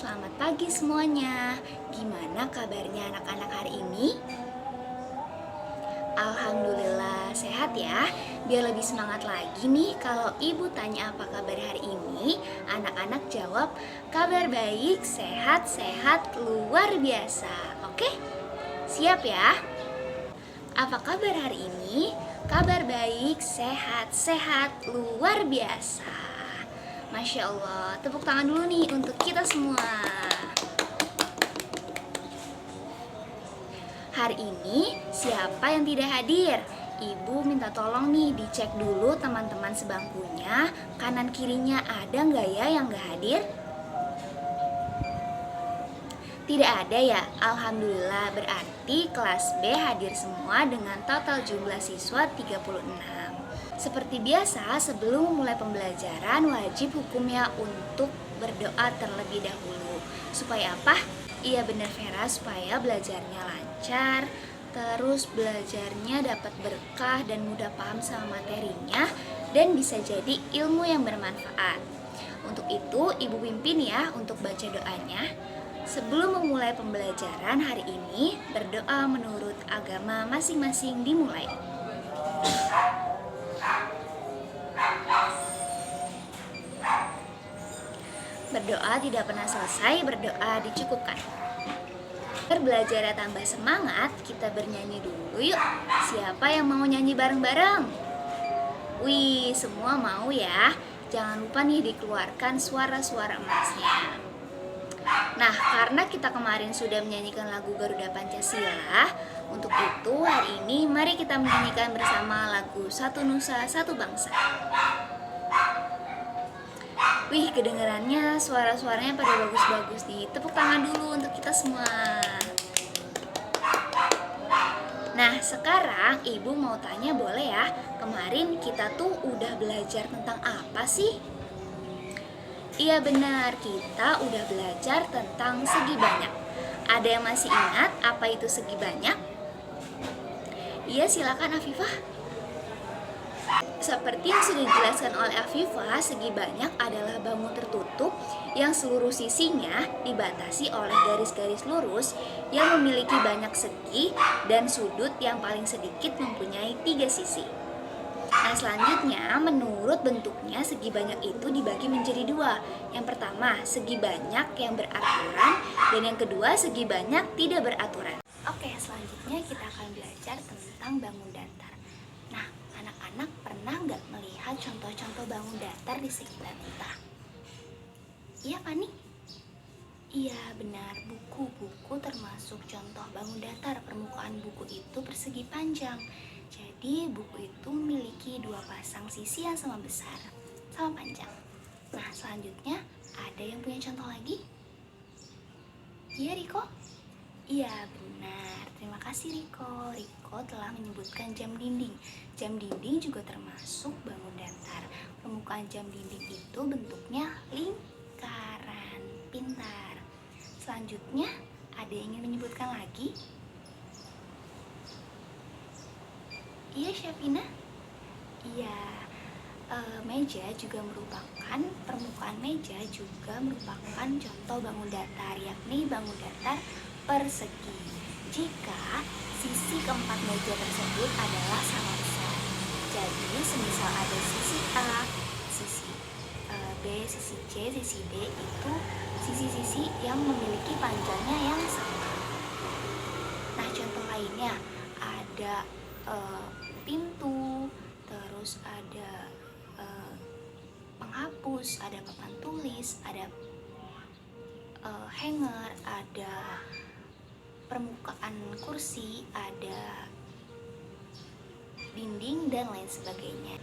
selamat pagi semuanya. Gimana kabarnya anak-anak hari ini? Alhamdulillah sehat ya. Biar lebih semangat lagi nih, kalau ibu tanya apa kabar hari ini, anak-anak jawab kabar baik, sehat-sehat, luar biasa. Oke? Siap ya? Apa kabar hari ini? Kabar baik, sehat-sehat, luar biasa. Masya Allah, tepuk tangan dulu nih untuk kita semua. Hari ini siapa yang tidak hadir? Ibu minta tolong nih dicek dulu teman-teman sebangkunya, kanan kirinya ada nggak ya yang nggak hadir? Tidak ada ya? Alhamdulillah, berarti kelas B hadir semua dengan total jumlah siswa 36. Seperti biasa, sebelum memulai pembelajaran wajib hukumnya untuk berdoa terlebih dahulu. Supaya apa? Iya benar Vera, supaya belajarnya lancar, terus belajarnya dapat berkah dan mudah paham sama materinya, dan bisa jadi ilmu yang bermanfaat. Untuk itu, Ibu pimpin ya untuk baca doanya. Sebelum memulai pembelajaran hari ini, berdoa menurut agama masing-masing dimulai. Berdoa tidak pernah selesai, berdoa dicukupkan. Agar belajarnya tambah semangat, kita bernyanyi dulu yuk. Siapa yang mau nyanyi bareng-bareng? Wih, semua mau ya. Jangan lupa nih dikeluarkan suara-suara emasnya. Nah, karena kita kemarin sudah menyanyikan lagu Garuda Pancasila, untuk itu hari ini mari kita menyanyikan bersama lagu Satu Nusa Satu Bangsa. Wih, kedengarannya suara-suaranya pada bagus-bagus nih. Tepuk tangan dulu untuk kita semua. Nah, sekarang ibu mau tanya boleh ya? Kemarin kita tuh udah belajar tentang apa sih? Iya benar, kita udah belajar tentang segi banyak. Ada yang masih ingat apa itu segi banyak? Iya, silakan Afifah. Seperti yang sudah dijelaskan oleh Afifah, segi banyak adalah bangun tertutup yang seluruh sisinya dibatasi oleh garis-garis lurus yang memiliki banyak segi dan sudut yang paling sedikit mempunyai 3 sisi. Nah, selanjutnya menurut bentuknya segi banyak itu dibagi menjadi 2. Yang pertama, segi banyak yang beraturan, dan yang kedua, segi banyak tidak beraturan. Oke, selanjutnya kita akan belajar tentang bangun datar. Nah, anak-anak pernah nggak melihat contoh-contoh bangun datar di sekitar kita? Iya, Fani? Iya, benar. Buku-buku termasuk contoh bangun datar. Permukaan buku itu persegi panjang. Jadi, buku itu memiliki 2 pasang sisi yang sama besar, sama panjang. Nah, selanjutnya ada yang punya contoh lagi? Iya, Riko? Iya, benar. Terima kasih, Riko. Riko telah menyebutkan jam dinding. Jam dinding juga termasuk bangun datar. Permukaan jam dinding itu bentuknya lingkaran. Pintar. Selanjutnya, ada yang ingin menyebutkan lagi? Iya, Syafina? Iya, meja juga merupakan, permukaan meja juga merupakan contoh bangun datar, yakni bangun datar persegi. Jika sisi keempat meja tersebut adalah sama besar. Jadi, semisal ada sisi A, sisi B, sisi C, sisi D, itu sisi-sisi yang memiliki panjangnya yang sama. Nah, contoh lainnya ada pintu, terus ada penghapus, ada papan tulis, ada hanger, ada permukaan kursi, ada dinding, dan lain sebagainya.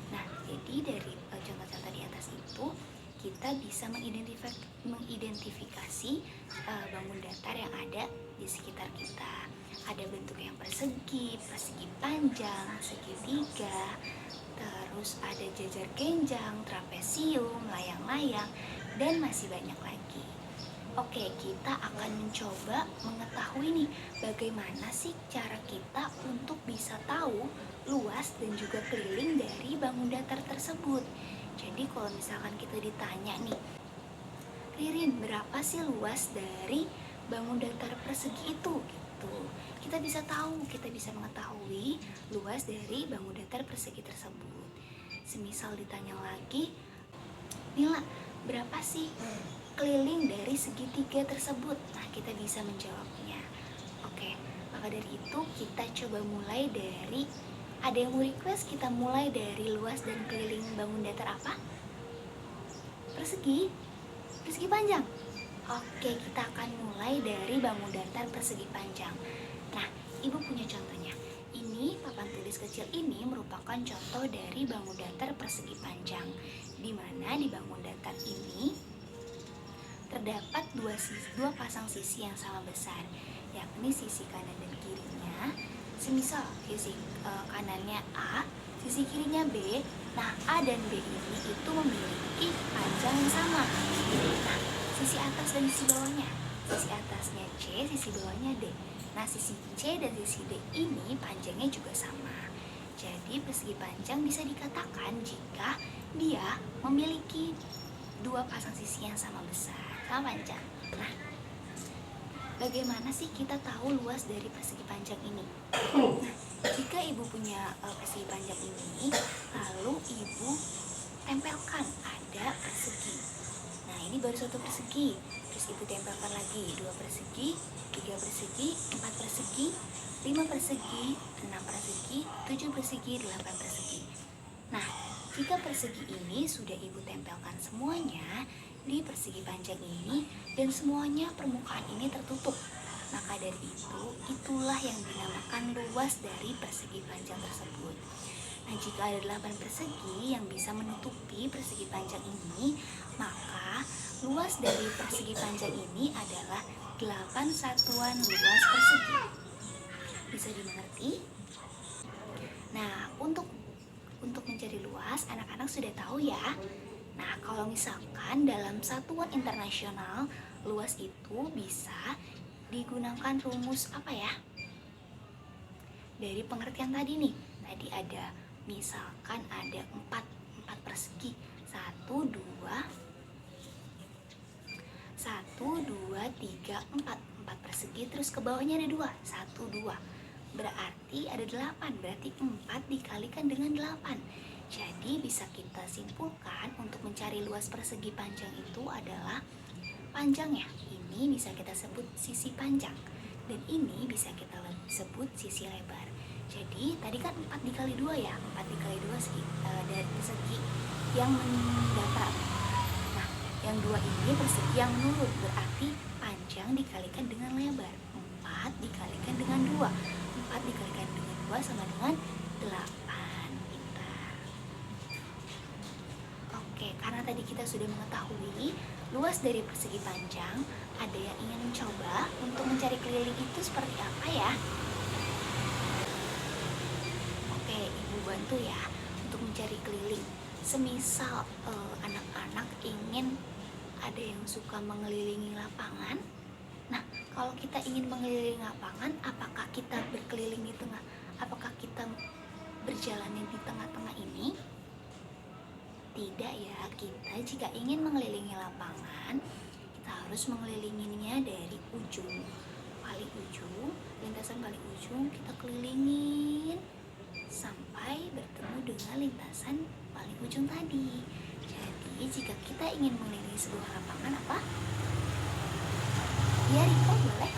Nah, jadi dari contoh-contoh di atas itu kita bisa mengidentifikasi bangun datar yang ada di sekitar kita. Ada bentuk yang persegi, persegi panjang, segitiga, terus ada jajar genjang, trapesium, layang-layang, dan masih banyak lagi. Oke, kita akan mencoba mengetahui nih bagaimana sih cara kita untuk bisa tahu luas dan juga keliling dari bangun datar tersebut. Jadi kalau misalkan kita ditanya nih, Ririn, berapa sih luas dari bangun datar persegi itu? Gitu. Kita bisa tahu, kita bisa mengetahui luas dari bangun datar persegi tersebut. Semisal ditanya lagi, Nila, berapa sih keliling dari segitiga tersebut? Nah, kita bisa menjawabnya. Oke, maka dari itu kita coba mulai dari, ada yang mau request kita mulai dari luas dan keliling bangun datar apa? Persegi panjang. Oke, kita akan mulai dari bangun datar persegi panjang. Nah, ibu punya contohnya. Ini papan tulis kecil ini merupakan contoh dari bangun datar persegi panjang, di mana di bangun datar ini terdapat dua pasang sisi yang sama besar, yakni sisi kanan dan kirinya. Semisal sisi kanannya A, sisi kirinya B. Nah, A dan B ini itu memiliki panjang yang sama. Nah, sisi atas dan sisi bawahnya, sisi atasnya C, sisi bawahnya D. Nah, sisi C dan sisi D ini panjangnya juga sama. Jadi persegi panjang bisa dikatakan jika dia memiliki dua pasang sisi yang sama besar, sama panjang. Nah, bagaimana sih kita tahu luas dari persegi panjang ini? Nah, jika ibu punya persegi panjang ini, lalu ibu tempelkan ada persegi. Nah, ini baru satu persegi. Terus ibu tempelkan lagi 2 persegi, 3 persegi, 4 persegi, 5 persegi, 6 persegi, 7 persegi, 8 persegi. Nah, jika persegi ini sudah ibu tempelkan semuanya di persegi panjang ini dan semuanya permukaan ini tertutup, maka dari itu, itulah yang dinamakan luas dari persegi panjang tersebut. Nah, jika ada 8 persegi yang bisa menutupi persegi panjang ini, maka luas dari persegi panjang ini adalah 8 satuan luas persegi. Bisa dimengerti? Nah, untuk mencari luas, anak-anak sudah tahu ya. Nah, kalau misalkan dalam satuan internasional, luas itu bisa digunakan rumus apa ya? Dari pengertian tadi nih. Tadi ada, misalkan ada 4 persegi. 1, 2, 3, 4. 4 persegi, terus ke bawahnya ada 2. 1, 2. Berarti ada 8. Berarti 4 dikalikan dengan 8. Jadi bisa kita simpulkan untuk mencari luas persegi panjang itu adalah panjangnya. Ini bisa kita sebut sisi panjang. Dan ini bisa kita sebut sisi lebar. Jadi tadi kan 4 dikali 2 ya. 4 dikali 2 dari persegi yang mendatar. Nah, yang 2 ini persegi yang menurun. Berarti panjang dikalikan dengan lebar. 4 dikalikan dengan 2. 4 dikalikan dengan 2 sama dengan 8. Pintar. Oke, karena tadi kita sudah mengetahui luas dari persegi panjang, ada yang ingin mencoba untuk mencari keliling itu seperti apa ya? Oke, ibu bantu ya untuk mencari keliling. Semisal anak-anak ingin, ada yang suka mengelilingi lapangan. Nah, kalau kita ingin mengelilingi lapangan, apakah kita berkeliling di tengah? Apakah kita berjalan di tengah-tengah ini? Tidak ya, kita jika ingin mengelilingi lapangan, kita harus mengelilinginya dari ujung paling ujung, lintasan paling ujung kita kelilingin sampai bertemu dengan lintasan paling ujung tadi. Jadi jika kita ingin mengelilingi sebuah lapangan apa? Iya Riko, boleh?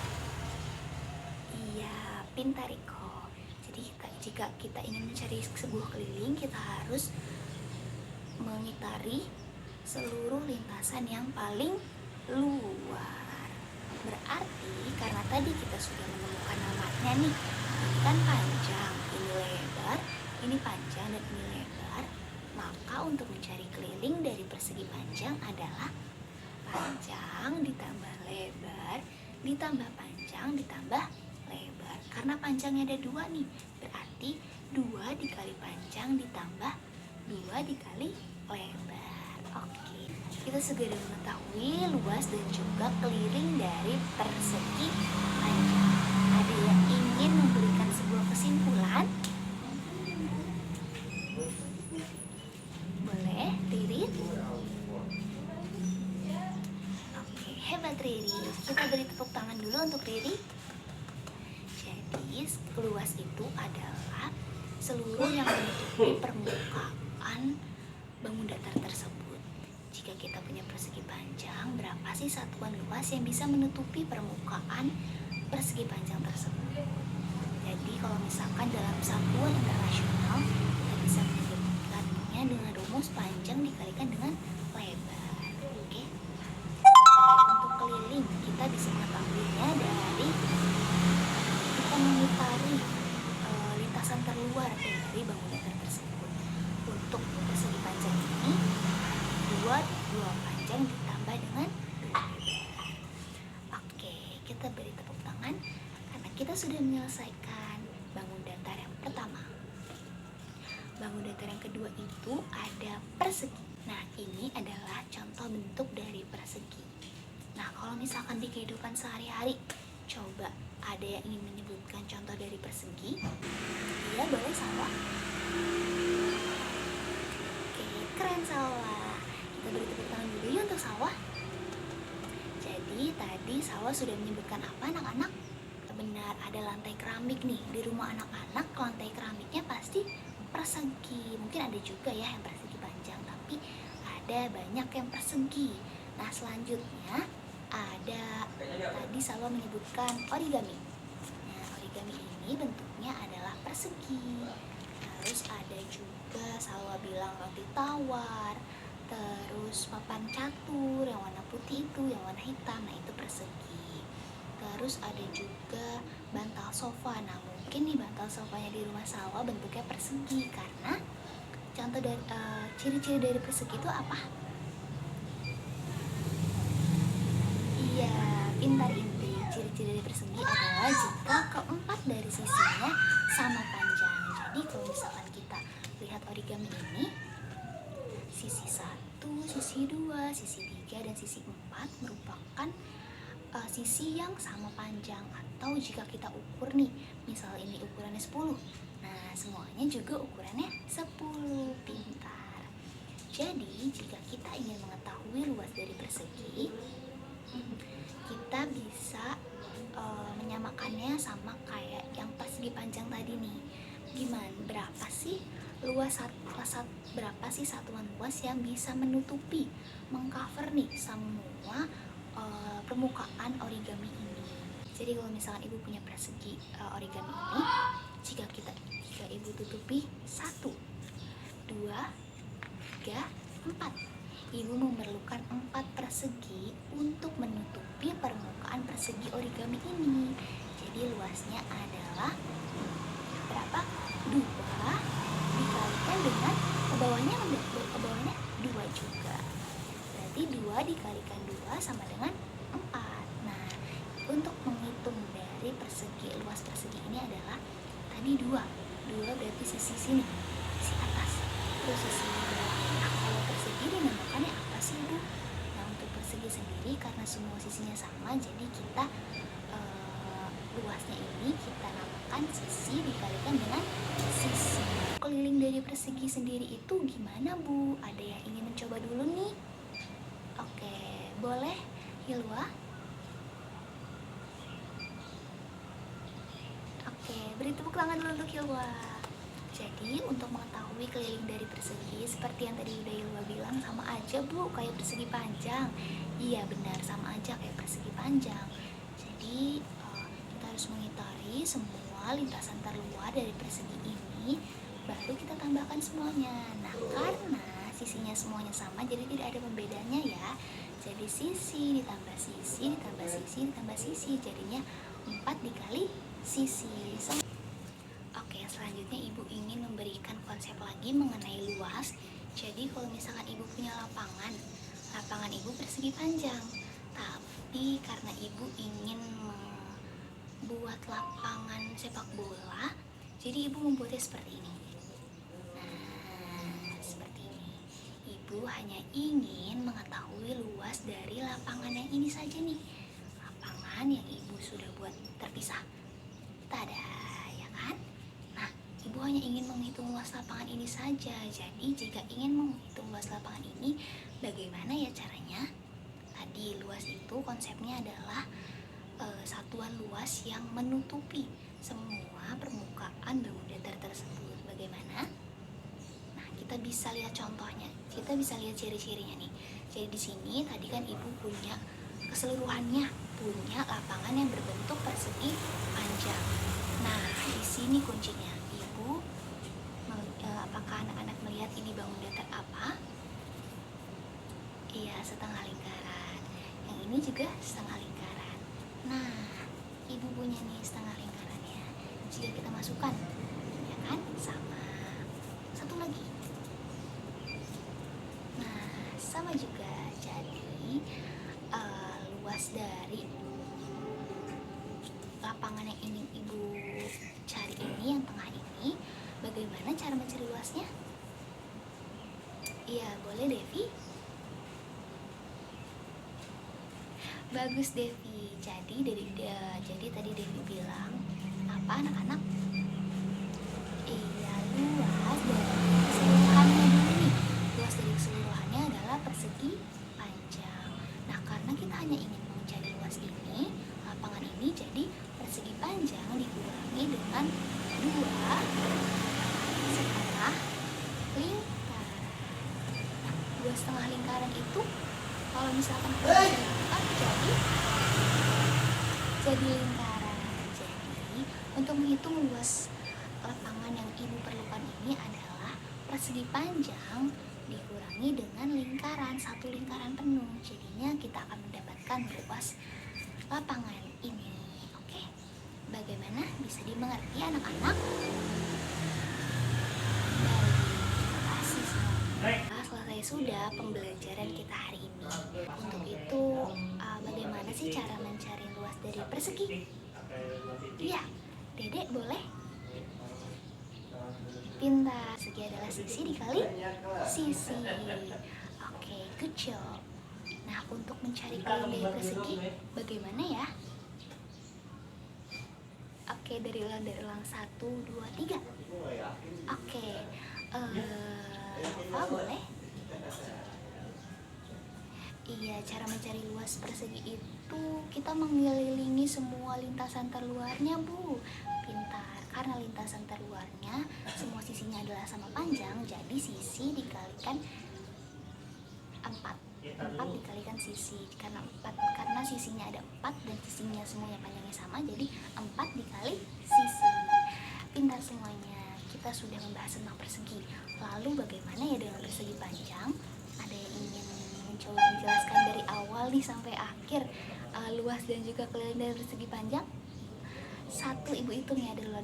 Iya, pintar Riko. Jadi jika kita ingin mencari sebuah keliling, kita harus mengitari seluruh lintasan yang paling luar. Berarti karena tadi kita sudah menemukan namanya nih, ini kan panjang, ini lebar, ini panjang dan ini lebar, maka untuk mencari keliling dari persegi panjang adalah panjang ditambah lebar ditambah panjang ditambah lebar. Karena panjangnya ada 2 nih, berarti 2 dikali panjang ditambah 2 dikali lebar. Oke, kita segera mengetahui luas dan juga keliling dari persegi panjang. Ada yang ingin memberikan sebuah kesimpulan? Boleh, Ririn? buat Riri. Kita beri tepuk tangan dulu untuk Riri. Jadi luas itu adalah seluruh yang menutupi permukaan bangun datar tersebut. Jika kita punya persegi panjang, berapa sih satuan luas yang bisa menutupi permukaan persegi panjang tersebut? Jadi kalau misalkan dalam satuan internasional, kita bisa menyebutkannya dengan rumus panjang dikalikan dengan lebar. Oke. Untuk keliling, kita bisa mengetahuinya dari kita mengitari lintasan terluar dari bangun datar tersebut. Untuk persegi panjang ini, dua panjang ditambah dengan 2 lebar. Oke, kita beri tepuk tangan karena kita sudah menyelesaikan bangun datar yang pertama. Bangun datar yang kedua itu ada persegi. Nah, ini adalah contoh bentuk dari persegi. Nah, kalau misalkan di kehidupan sehari-hari, coba ada yang ingin menyebutkan contoh dari persegi? Iya, boleh Salwa. Oke, keren Salwa. Kita beri tepuk tangan dulu ya untuk Salwa. Jadi tadi Salwa sudah menyebutkan apa anak-anak? Benar, ada lantai keramik nih. Di rumah anak-anak lantai keramiknya pasti persegi. Mungkin ada juga ya yang persegi panjang, tapi ada banyak yang persegi. Nah, selanjutnya ada tadi Salwa menyebutkan origami. Nah, origami ini bentuknya adalah persegi. Terus ada juga Salwa bilang roti tawar. Terus papan catur yang warna putih itu, yang warna hitam, nah itu persegi. Terus ada juga bantal sofa. Nah, mungkin nih bantal sofanya di rumah Salwa bentuknya persegi karena contoh dari ciri-ciri dari persegi itu apa? Iya, pintar Indri. Ciri-ciri dari persegi adalah jika keempat dari sisinya sama panjang. Jadi kalau misalkan kita lihat origami ini, sisi 1, sisi 2, sisi 3, dan sisi 4 merupakan sisi yang sama panjang. Atau jika kita ukur nih, misal ini ukurannya 10, nah semuanya juga ukurannya 10. Pintar. Jadi jika kita ingin mengetahui luas dari persegi, kita bisa menyamakannya sama kayak yang persegi panjang tadi nih. Gimana? Berapa sih berapa sih satuan luas yang bisa menutupi, mengcover nih semua permukaan origami ini. Jadi kalau misalkan ibu punya persegi origami ini, jika ibu tutupi 1, 2, 3, 4, ibu memerlukan 4 persegi untuk menutupi permukaan persegi origami ini. Jadi luasnya adalah berapa? 2 dikalikan dengan ke bawahnya 2 juga. Berarti 2 dikalikan 2 sama dengan 4. Nah, untuk menghitung dari luas persegi ini adalah tadi 2 berarti sisi sini, sisi atas, terus sisi bawah. Nah, kalau persegi dinamakannya apa sih Bu? Nah, untuk persegi sendiri karena semua sisinya sama, jadi kita luasnya ini kita namakan sisi dikalikan dengan sisi. Keliling dari persegi sendiri itu gimana Bu? Ada yang ingin mencoba dulu nih? Oke, boleh Hilwa? Oke, beri tepuk tangan dulu untuk Hilwa. Jadi untuk mengetahui keliling dari persegi seperti yang tadi udah Hilwa bilang, sama aja Bu kayak persegi panjang. Iya benar, sama aja kayak persegi panjang. Jadi kita harus mengitari semua lintasan terluar dari persegi ini, baru kita tambahkan semuanya. Nah, karena sisinya semuanya sama, jadi tidak ada pembedanya ya. Jadi sisi ditambah sisi ditambah sisi ditambah sisi, jadinya 4 dikali sisi. Oke, selanjutnya ibu ingin memberikan konsep lagi mengenai luas. Jadi kalau misalkan ibu punya lapangan ibu persegi panjang, tapi karena ibu ingin membuat lapangan sepak bola, jadi ibu membuatnya seperti ini. Nah, seperti ini. Ibu hanya ingin mengetahui luas dari lapangan yang ini saja nih. Lapangan yang ibu sudah buat terpisah. Tada, ya kan? Nah, ibu hanya ingin menghitung luas lapangan ini saja. Jadi jika ingin menghitung luas lapangan ini, bagaimana ya caranya? Jadi luas itu konsepnya adalah satuan luas yang menutupi semua permukaan bangun datar tersebut. Bagaimana? Nah, kita bisa lihat contohnya. Kita bisa lihat ciri-cirinya nih. Jadi di sini tadi kan ibu punya keseluruhannya punya lapangan yang berbentuk persegi panjang. Nah, di sini kuncinya. Ibu, apakah anak-anak melihat ini bangun datar apa? Iya, setengah lingkaran. Yang ini juga setengah lingkaran. Nah, ibu punya nih setengah lingkarannya. Jika kita masukkan, ya kan? Sama. Satu lagi. Nah, sama juga. Jadi luas dari lapangan yang ingin ibu cari ini, yang tengah ini, bagaimana cara mencari luasnya? Iya, boleh Devi? Bagus Devi. Jadi tadi Devi bilang apa anak-anak? Iya, luas dari keseluruhannya dulu nih. Luas dari keseluruhannya adalah persegi panjang. Nah, karena kita hanya ingin mencari luas ini, lapangan ini jadi persegi panjang dikurangi dengan 2,5 lingkaran. Nah, 2,5 lingkaran itu kalau misalkan kita lipat jadi lingkaran. Jadi untuk menghitung luas lapangan yang ibu perlukan ini adalah persegi panjang dikurangi dengan lingkaran, satu lingkaran penuh. Jadinya kita akan mendapatkan luas lapangan ini. Oke, bagaimana? Bisa dimengerti anak-anak? Baik, terima kasih semuanya. Selesai sudah pembelajaran kita hari ini. Untuk itu, bagaimana sih cara mencari luas dari persegi? Iya, Dedek boleh? Pintar. Segi adalah sisi dikali sisi. Oke, good job. Nah, untuk mencari keliling dari persegi, bagaimana ya? Oke, dari ulang 1, 2, 3. Oke, apa boleh? Iya, cara mencari luas persegi itu kita mengelilingi semua lintasan terluarnya, Bu. Pintar, karena lintasan terluarnya semua sisinya adalah sama panjang, jadi sisi dikalikan 4 dikalikan sisi, karena sisinya ada 4 dan sisinya semuanya panjangnya sama, jadi 4 dikali sisi. Pintar semuanya. Kita sudah membahas tentang persegi. Lalu bagaimana ya dengan persegi panjang? Ada yang ingin mencoba menjelaskan dari awal nih sampai akhir luas dan juga keliling dari persegi panjang? Satu, ibu hitung ya, dulu.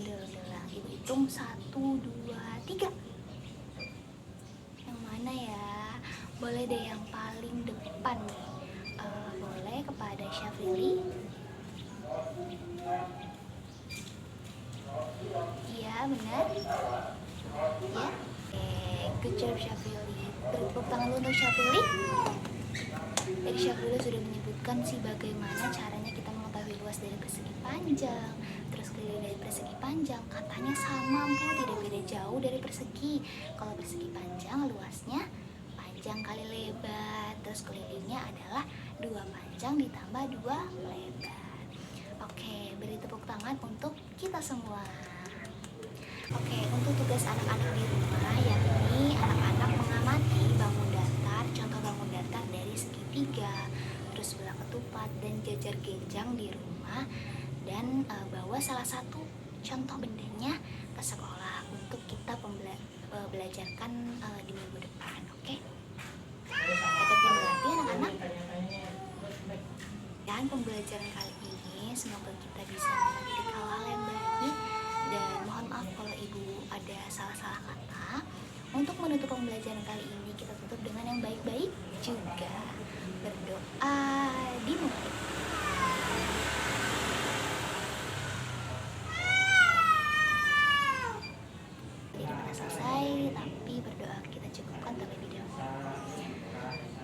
Ibu hitung 1, 2, 3. Yang mana ya? Boleh deh yang paling depan nih. Boleh kepada Syafili. Iya, benar. Ya. Good job Syafili. Beri tepuk tangan dulu untuk Syafili. Jadi Syafili sudah menyebutkan sih bagaimana caranya kita mengetahui luas dari persegi panjang, terus keliling dari persegi panjang. Katanya sama, Bu, tidak beda jauh dari persegi. Kalau persegi panjang luasnya panjang kali lebar, terus kelilingnya adalah 2 panjang ditambah 2 lebar. Oke, beri tepuk tangan untuk kita semua. Oke, untuk tugas anak-anak di rumah, yakni anak-anak mengamati bangun datar, contoh bangun datar dari segitiga, terus belah ketupat dan jajar genjang di rumah, dan bawa salah satu contoh bendanya ke sekolah untuk kita belajarkan di minggu depan. Oke? Dapat dimengerti anak-anak? Dan pembelajaran kali ini semoga kita bisa mengerti hal-hal yang baik, dan mohon maaf kalau ibu ada salah-salah kata. Untuk menutup pembelajaran kali ini kita tutup dengan yang baik-baik juga. Berdoa dimulai. Tidak pernah selesai, tapi berdoa kita cukupkan terlebih dahulu.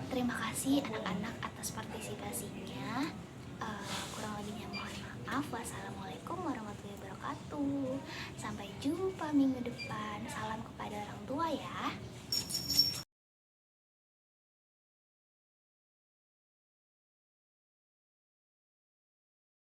Terima kasih anak-anak atas partisipasinya. Kurang lebihnya mohon maaf. Wassalamualaikum warahmatullahi wabarakatuh. Sampai jumpa minggu depan. Salam kepada orang tua ya.